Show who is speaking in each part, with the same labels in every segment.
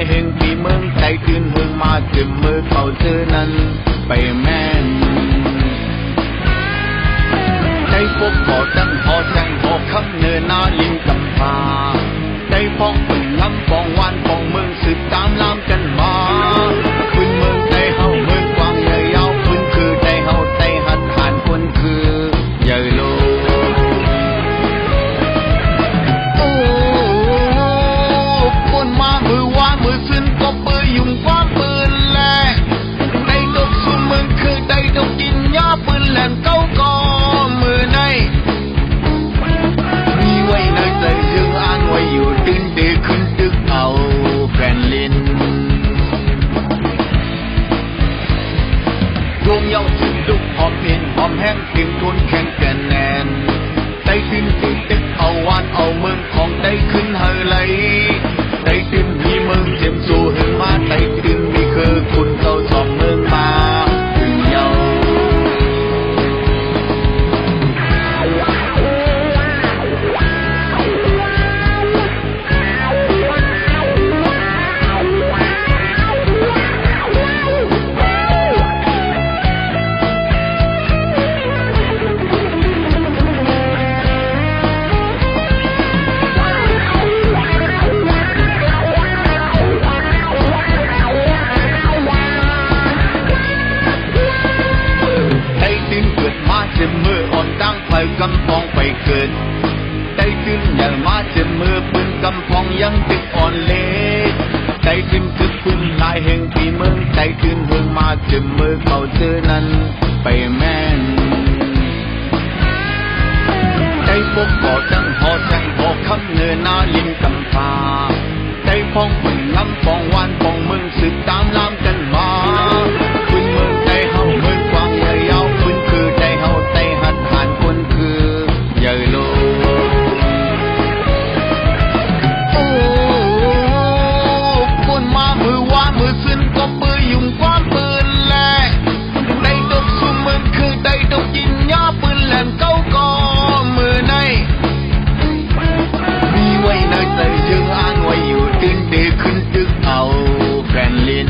Speaker 1: เฮงปีเมืองใจตื่นเฮืองมาจึมมือเขาเจอนั้นไปแม่นใจพวกขอตั้งพอแจ้งพอคำเนินนาลิงกำพาใจพ้องเป็นลำฟองวานฟองเมืองสืบตามลามกันมาพื้นเมืองใจเฮาเมืองกว้างใหญ่ยาวพื้นคือใจเฮาใจหัดผ่านคนคือใหญ่โลคนมามือวานมือซึ้นก็ปืนยุ่งความปืนแลได้ดกสู่เมืองคือได้ดกกินยาปืนแหลมเก้าก็มือในมีไว้ในใจยังอ่านไว้อยู่ตื่นเดขึ้นตึกเอาแฟนลินดวงเยาว์ถึงลุกหอมเห็นหอมแห้งเพียงทนแข็งแกร่งแน่นได้ขึ้นตึกตึกเอาวานเอาเมืองของได้ขึ้นเฮไหลได้ตื่นมีเมืองเจ็มสู่หึงมาได้ตื่นมีคือคุณเจ้าสองเมืองมาถึงเยากำพองไปเกิดได้ขึ้นอย่ามาเจ็บมือปืนกำพองยังตึกอ่อนเล็กได้ขึ้นตึกปืนลายแห่งปีเมืองได้ขึ้นเฮืองมาเจ็บมือเขาเจอนั้นไปแม่นได้พบก่อตั้งพอแจ้งพอคำเนินนาลิงกำพาได้พ้องปืนลำฟองวานฟองเมืองสืบตามลามกันมาพื้นเมืองใจเฮาเมืองกว้างใหญ่ยาวพื้นคือใจเฮาใจหัดผ่านคนคือใหญ่โลคนมามือวานมือซึ้นก็ปืนยุ่งความปืนแลได้ดกสู่เมืองคือได้ดกกินยาปืนแหลมเก้าก็มือในมีไว้ในใจยังอ่านไว้อยู่ตื่นเดขึ้นตึกเอาแฟนลิน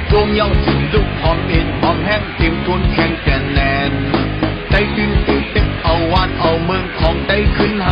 Speaker 1: ดวงเยาว์ถึงลุกหอมเห็นหอมแห้งเตรียมทนแข็งแกร่งแน่นได้ขึ้นตึกตึกเอาวานเอาเมืองของได้ขึ้นเฮ